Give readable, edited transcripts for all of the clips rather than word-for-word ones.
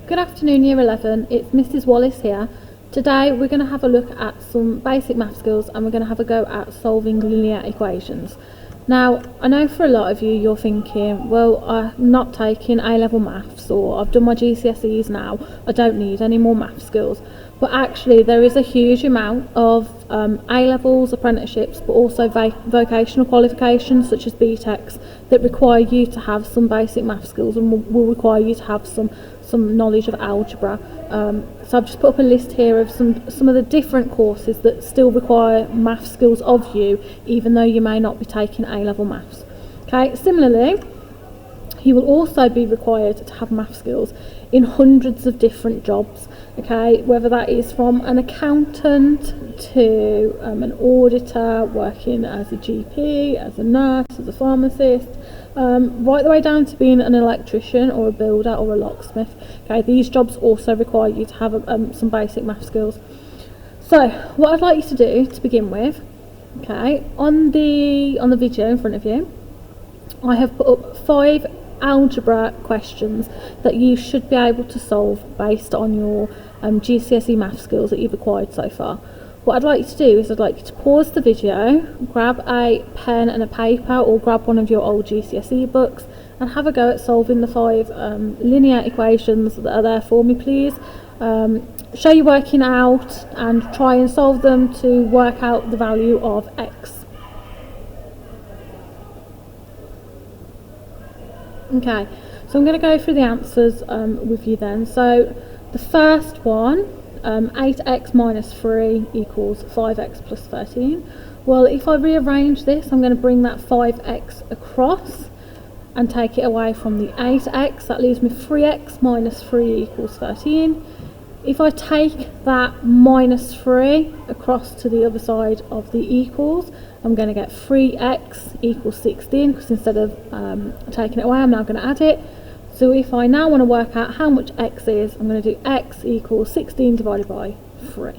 Good afternoon, Year 11. It's Mrs. Wallace here. Today we're going to have a look at some basic math skills and we're going to have a go at solving linear equations. Now, I know for a lot of you, you're thinking, well, I'm not taking A-level maths, or I've done my GCSEs now, I don't need any more math skills. But actually, there is a huge amount of A-levels, apprenticeships, but also vocational qualifications such as BTECs that require you to have some basic math skills and will require you to have some knowledge of algebra. So I've just put up a list here of some of the different courses that still require math skills of you, even though you may not be taking A-level maths. Okay, similarly, you will also be required to have math skills in hundreds of different jobs, okay, whether that is from an accountant to an auditor, working as a GP, as a nurse, as a pharmacist, right the way down to being an electrician or a builder or a locksmith. Okay, these jobs also require you to have some basic math skills. So what I'd like you to do to begin with, okay, on the video in front of you, I have put up 5 algebra questions that you should be able to solve based on your GCSE math skills that you've acquired so far. What I'd like you to do is I'd like you to pause the video, grab a pen and a paper, or grab one of your old GCSE books and have a go at solving the 5 linear equations that are there for me, please. Show you working out and try and solve them to work out the value of x. Okay, so I'm going to go through the answers with you then. So the first one, 8x minus 3 equals 5x plus 13. Well, if I rearrange this, I'm going to bring that 5x across and take it away from the 8x. That leaves me 3x minus 3 equals 13. If I take that minus 3 across to the other side of the equals, I'm going to get 3x equals 16, because instead of taking it away, I'm now going to add it. So if I now want to work out how much x is, I'm going to do x equals 16 divided by 3.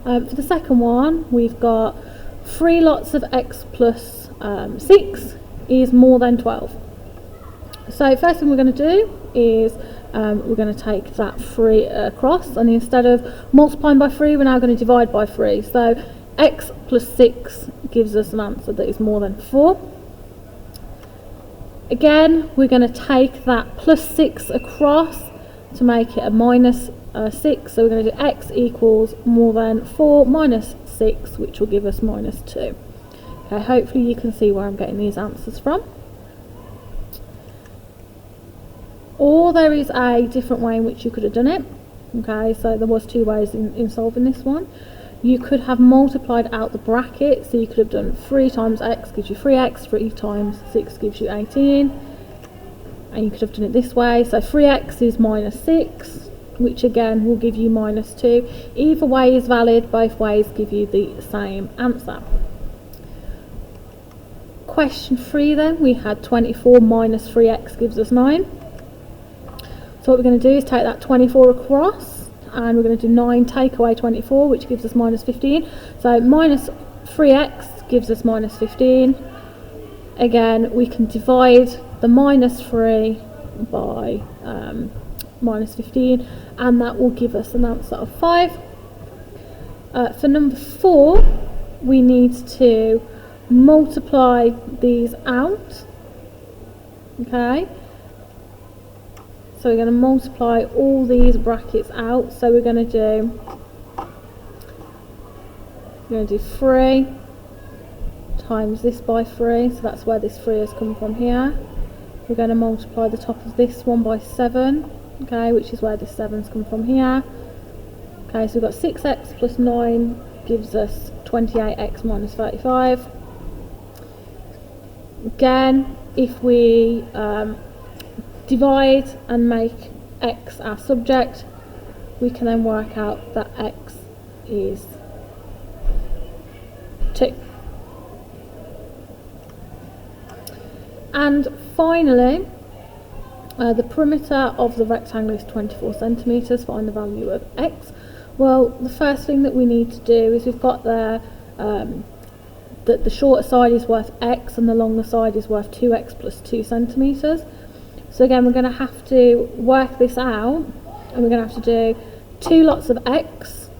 For the second one, we've got 3 lots of x plus 6 is more than 12. So first thing we're going to do is we're going to take that 3 across, and instead of multiplying by 3, we're now going to divide by 3. So x plus 6 gives us an answer that is more than 4. Again, we're going to take that plus 6 across to make it a minus 6. So we're going to do x equals more than 4 minus 6, which will give us minus 2. Okay, hopefully you can see where I'm getting these answers from. Or there is a different way in which you could have done it. Okay, so there was 2 ways in solving this one. You could have multiplied out the bracket, so you could have done 3 times x gives you 3x, 3 times 6 gives you 18, and you could have done it this way. So 3x is minus 6, which again will give you minus 2. Either way is valid, both ways give you the same answer. Question 3 then, we had 24 minus 3x gives us 9. So what we're going to do is take that 24 across, and we're going to do 9 take away 24, which gives us minus 15. So minus 3x gives us minus 15. Again, we can divide the minus 3 by minus 15, and that will give us an answer of 5. For number 4, we need to multiply these out. Okay. So we're going to multiply all these brackets out. So we're going to do 3 times this by 3. So that's where this 3 has come from here. We're going to multiply the top of this one by 7. Okay, which is where this 7's come from here. Okay, so we've got 6x plus 9 gives us 28x minus 35. Again, if we divide and make x our subject, we can then work out that x is 2. And finally, the perimeter of the rectangle is 24 centimetres. Find the value of x. Well, the first thing that we need to do is we've got there that the shorter side is worth x and the longer side is worth 2x plus 2 centimetres. So again, we're going to have to work this out, and we're going to have to do 2 lots of x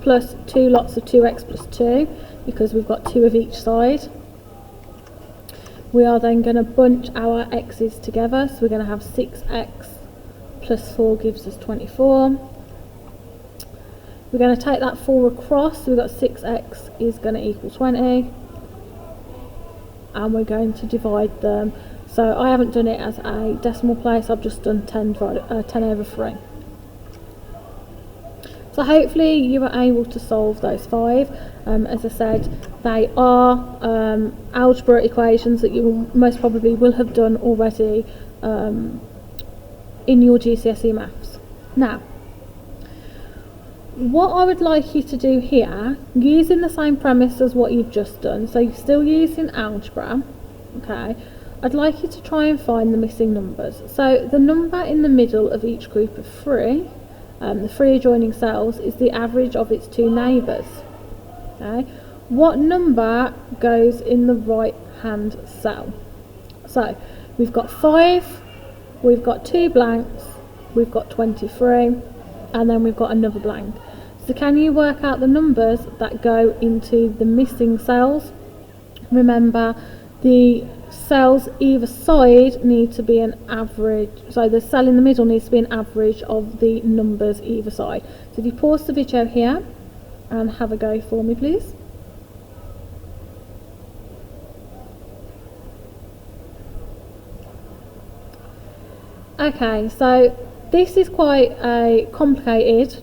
plus 2 lots of 2x plus 2, because we've got 2 of each side. We are then going to bunch our x's together, so we're going to have 6x plus 4 gives us 24. We're going to take that 4 across, so we've got 6x is going to equal 20, and we're going to divide them. So I haven't done it as a decimal place, I've just done 10 over 3. So hopefully you were able to solve those 5. As I said, they are algebra equations that you most probably will have done already in your GCSE maths. Now, what I would like you to do here, using the same premise as what you've just done, so you're still using algebra, okay, I'd like you to try and find the missing numbers. So the number in the middle of each group of 3, the 3 adjoining cells, is the average of its 2 neighbours. Okay, what number goes in the right hand cell? So we've got 5, we've got 2 blanks, we've got 23, and then we've got another blank. So can you work out the numbers that go into the missing cells? Remember, the cells either side need to be an average, so the cell in the middle needs to be an average of the numbers either side. So if you pause the video here and have a go for me, please. Okay, so this is quite a complicated,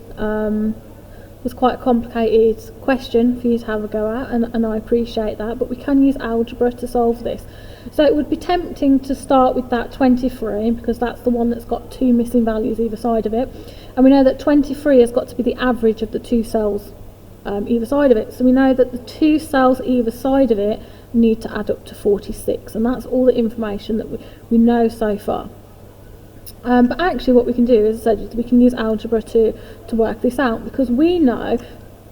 question for you to have a go at, and I appreciate that, but we can use algebra to solve this. So it would be tempting to start with that 23, because that's the one that's got 2 missing values either side of it, and we know that 23 has got to be the average of the 2 cells either side of it, so we know that the 2 cells either side of it need to add up to 46, and that's all the information that we know so far. But actually what we can do, as I said, is we can use algebra to work this out, because we know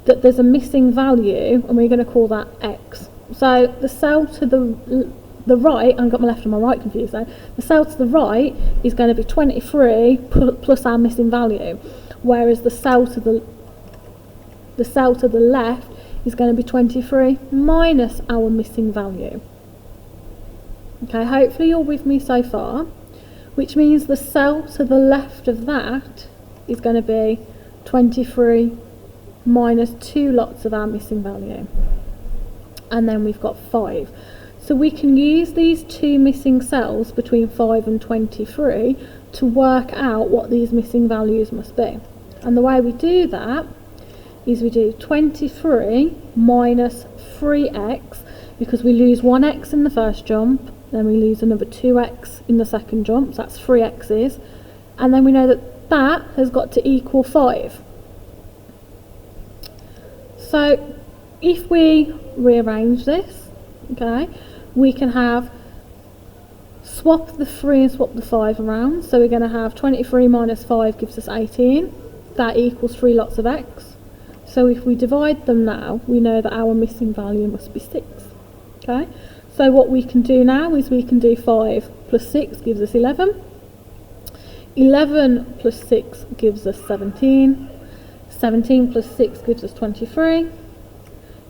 that there's a missing value, and we're going to call that x. So the cell to the right, I've got my left and my right confused there, the cell to the right is going to be 23 plus our missing value, whereas the cell to the left is going to be 23 minus our missing value. Okay, hopefully you're with me so far, which means the cell to the left of that is going to be 23 minus 2 lots of our missing value, and then we've got 5. So we can use these 2 missing cells between 5 and 23 to work out what these missing values must be. And the way we do that is we do 23 minus 3x, because we lose 1x in the first jump, then we lose another 2x in the second jump, so that's 3 x's, and then we know that that has got to equal 5. So if we rearrange this, okay, we can have swap the 3 and swap the 5 around, so we're going to have 23 minus 5 gives us 18, that equals 3 lots of x. So if we divide them now, we know that our missing value must be 6. Okay, so what we can do now is we can do 5 plus 6 gives us 11, 11 plus 6 gives us 17, 17 plus 6 gives us 23,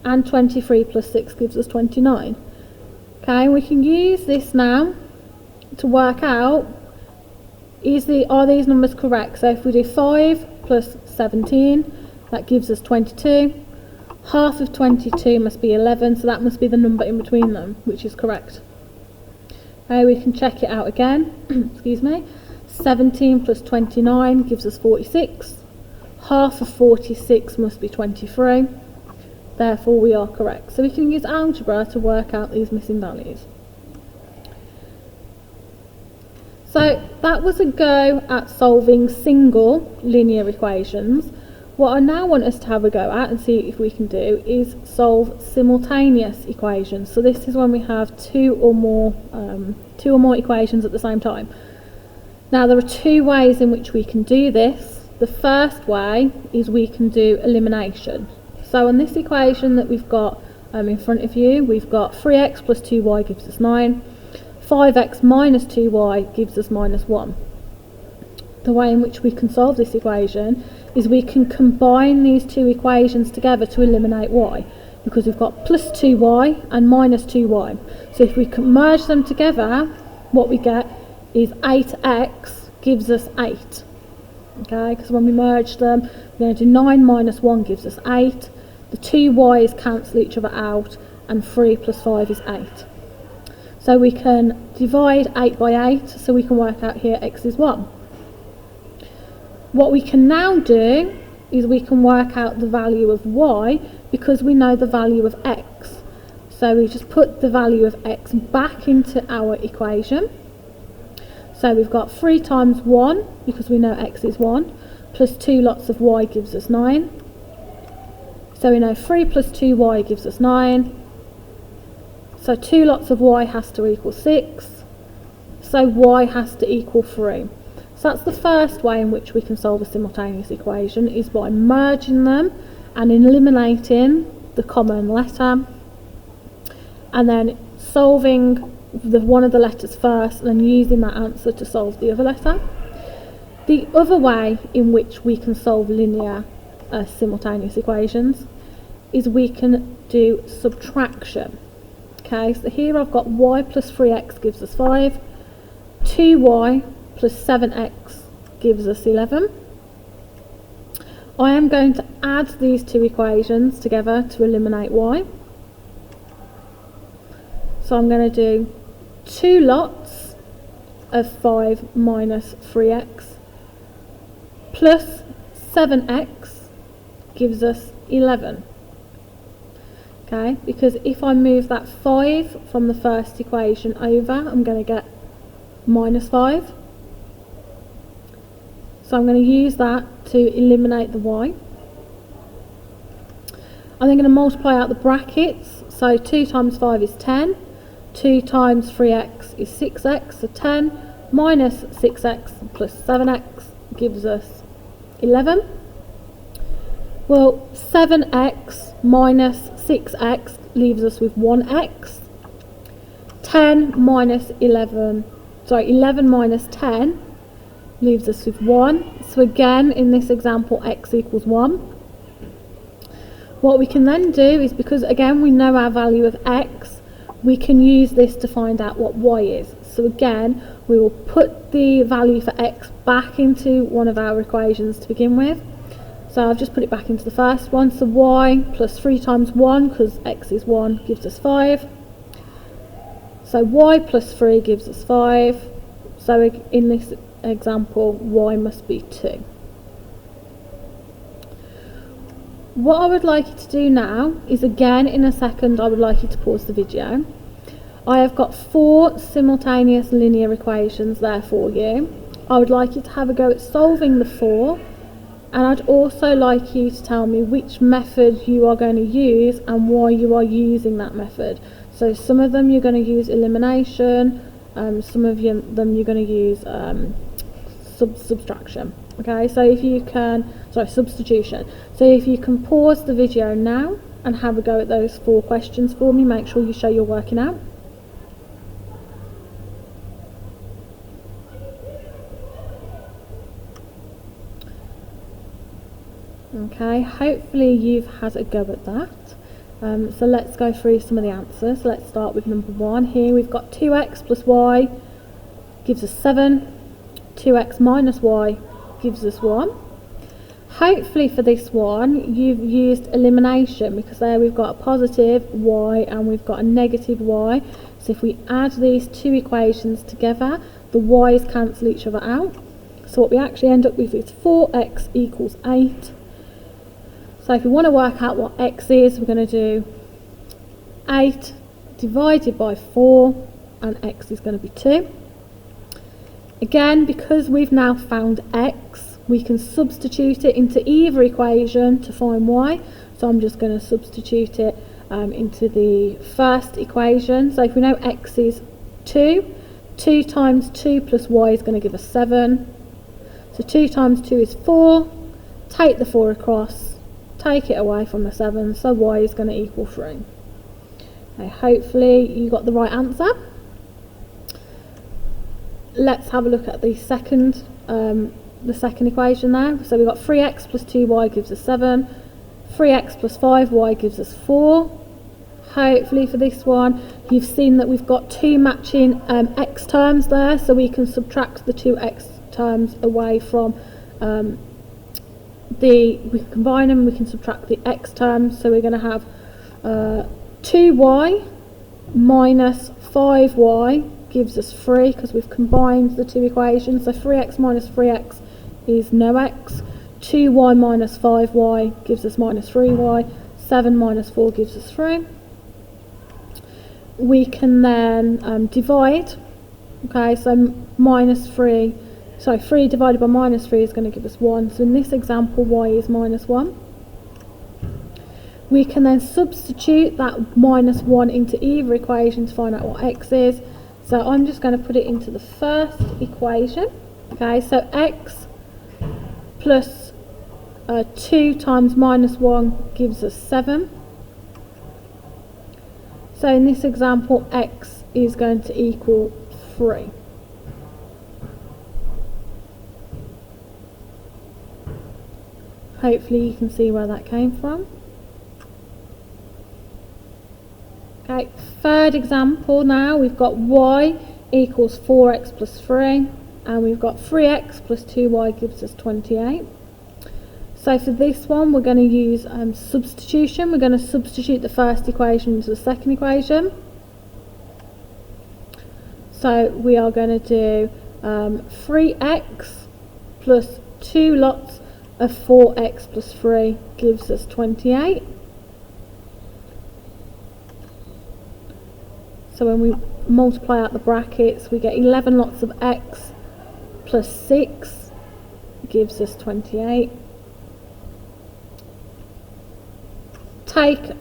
and 23 plus 6 gives us 29. Okay, we can use this now to work out, are these numbers correct? So if we do 5 plus 17, that gives us 22. Half of 22 must be 11, so that must be the number in between them, which is correct. Okay, we can check it out again. Excuse me. 17 plus 29 gives us 46. Half of 46 must be 23. Therefore, we are correct. So we can use algebra to work out these missing values. So that was a go at solving single linear equations. What I now want us to have a go at and see if we can do is solve simultaneous equations. So this is when we have two or more equations at the same time. Now there are 2 ways in which we can do this. The first way is we can do elimination. So on this equation that we've got in front of you, we've got 3x plus 2y gives us 9, 5x minus 2y gives us minus 1. The way in which we can solve this equation is we can combine these two equations together to eliminate y, because we've got plus 2y and minus 2y. So if we can merge them together, what we get is 8x gives us 8. Okay, because when we merge them, we're going to do 9 minus 1 gives us 8. The two y's cancel each other out, and 3 plus 5 is 8. So we can divide 8 by 8, so we can work out here x is 1. What we can now do is we can work out the value of y, because we know the value of x. So we just put the value of x back into our equation. So we've got 3 times 1, because we know x is 1, plus 2 lots of y gives us 9. So we know 3 plus 2y gives us 9. So 2 lots of y has to equal 6. So y has to equal 3. So that's the first way in which we can solve a simultaneous equation, is by merging them and eliminating the common letter, and then solving one of the letters first and then using that answer to solve the other letter. The other way in which we can solve linear simultaneous equations is we can do subtraction. Okay, so here I've got y plus 3x gives us 5, 2y plus 7x gives us 11. I am going to add these two equations together to eliminate y. So I'm going to do 2 lots of 5 minus 3x plus 7x gives us 11. Okay, because if I move that 5 from the first equation over, I'm going to get minus 5. So I'm going to use that to eliminate the y. I'm then going to multiply out the brackets. So 2 times 5 is 10. 2 times 3x is 6x. So 10 minus 6x plus 7x gives us 11. Well, 7x minus 6x leaves us with 1x. 11 minus 10 leaves us with 1. So again, in this example, x equals 1. What we can then do is, because again we know our value of x, we can use this to find out what y is. So again, we will put the value for x back into one of our equations to begin with. So I've just put it back into the first one. So y plus 3 times 1, because x is 1, gives us 5. So y plus 3 gives us 5. So in this example, y must be 2. What I would like you to do now is, again, in a second I would like you to pause the video. I have got 4 simultaneous linear equations there for you. I would like you to have a go at solving the 4, and I'd also like you to tell me which method you are going to use and why you are using that method. So some of them you're going to use elimination, some of them you're going to use subtraction. Okay, so if you can, substitution. So if you can pause the video now and have a go at those 4 questions for me, make sure you show you're working out. Okay, hopefully you've had a go at that. So let's go through some of the answers. Let's start with number 1. Here we've got 2x plus y gives us 7. 2x minus y gives us 1. Hopefully for this one you've used elimination, because there we've got a positive y and we've got a negative y. So if we add these two equations together, the y's cancel each other out. So what we actually end up with is 4x equals 8. So if we want to work out what x is, we're going to do 8 divided by 4, and x is going to be 2. Again, because we've now found x, we can substitute it into either equation to find y. So I'm just going to substitute it into the first equation. So if we know x is 2, 2 times 2 plus y is going to give us 7. So 2 times 2 is 4. Take the 4 across, take it away from the 7, so y is going to equal 3. Okay, hopefully you got the right answer. let's have a look at the second equation there. So we've got 3x plus 2y gives us 7, 3x plus 5y gives us 4. Hopefully for this one you've seen that we've got two matching x terms there, so we can subtract the two x terms away from we can combine them, we can subtract the x terms, so we're going to have 2y minus 5y gives us 3 because we've combined the two equations. So 3x minus 3x is no x, 2y minus 5y gives us minus 3y, 7 minus 4 gives us 3. We can then divide, okay, so 3 divided by minus 3 is going to give us 1, so in this example y is minus 1. We can then substitute that minus 1 into either equation to find out what x is. So I'm just going to put it into the first equation. Okay, so x plus 2 times minus 1 gives us 7. So in this example x is going to equal 3. Hopefully you can see where that came from. Okay, third example now, we've got y equals 4x plus 3, and we've got 3x plus 2y gives us 28. So for this one we're going to use substitution. We're going to substitute the first equation into the second equation. So we are going to do 3x plus 2 lots of 4x plus 3 gives us 28. So when we multiply out the brackets, we get 11 lots of x plus 6 gives us 28. Take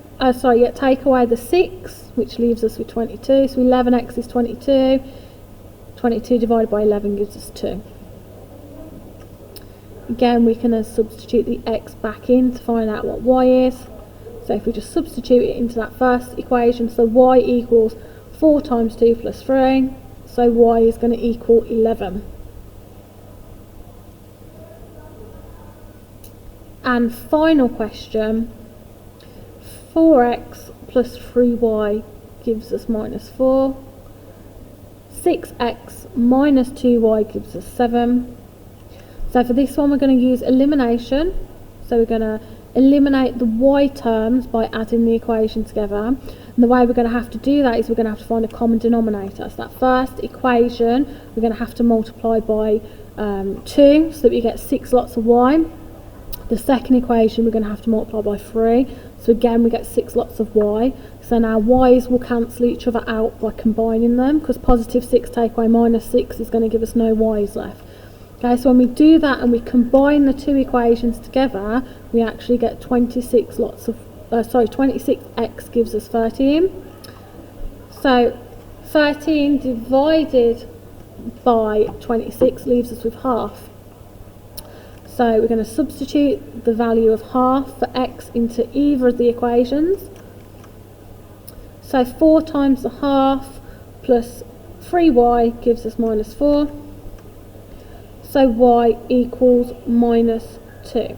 away the 6, which leaves us with 22. So 11x is 22. 22 divided by 11 gives us 2. Again, we can then substitute the x back in to find out what y is. So if we just substitute it into that first equation, so y equals 4 times 2 plus 3, so y is going to equal 11. And final question, 4x plus 3y gives us minus 4, 6x minus 2y gives us 7. So for this one we're going to use elimination, so we're going to eliminate the y terms by adding the equation together, and the way we're going to have to do that is we're going to have to find a common denominator. So that first equation we're going to have to multiply by 2 so that we get 6 lots of y. The second equation we're going to have to multiply by 3, so again we get 6 lots of y. So now y's will cancel each other out by combining them, because positive 6 take away minus 6 is going to give us no y's left. Okay, so when we do that and we combine the two equations together, we actually get 26 lots of 26x gives us 13. So 13 divided by 26 leaves us with half. So we're going to substitute the value of half for x into either of the equations. So 4 times the half plus 3y gives us minus 4. So y equals minus 2.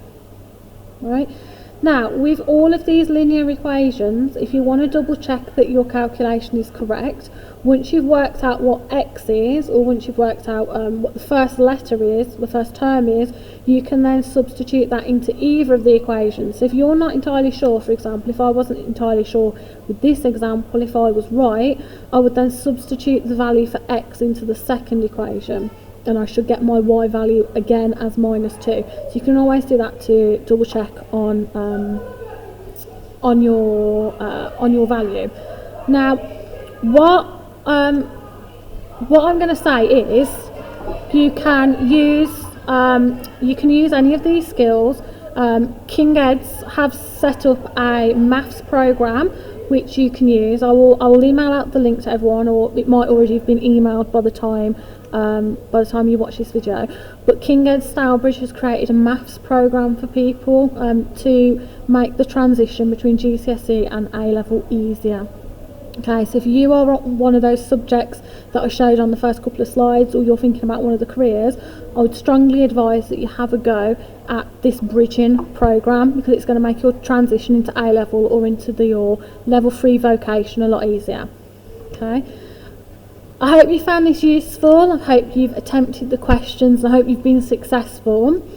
Right? Now, with all of these linear equations, if you want to double check that your calculation is correct, once you've worked out what x is, or once you've worked out what the first letter is, the first term is, you can then substitute that into either of the equations. So if you're not entirely sure, for example, if I wasn't entirely sure with this example, if I was right, I would then substitute the value for x into the second equation, and I should get my y value again as minus 2. So you can always do that to double check on your value. Now, what I'm going to say is you can use any of these skills. King Ed's have set up a maths program which you can use. I will email out the link to everyone, or it might already have been emailed by the time you watch this video. But King Ed Stourbridge has created a maths program for people to make the transition between GCSE and A level easier. Okay, so if you are on one of those subjects that I showed on the first couple of slides, or you're thinking about one of the careers, I would strongly advise that you have a go at this bridging programme, because it's going to make your transition into A level or into your level 3 vocation a lot easier. Okay, I hope you found this useful. I hope you've attempted the questions. I hope you've been successful.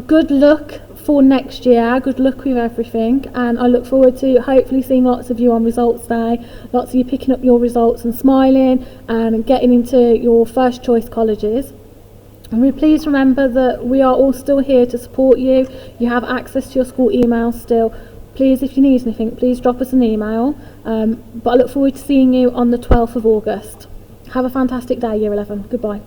Good luck for next year, good luck with everything, and I look forward to hopefully seeing lots of you on results day, lots of you picking up your results and smiling and getting into your first choice colleges. And please remember that we are all still here to support you. You have access to your school emails still. Please, if you need anything, please drop us an email, but I look forward to seeing you on the 12th of August. Have a fantastic day, Year 11. Goodbye.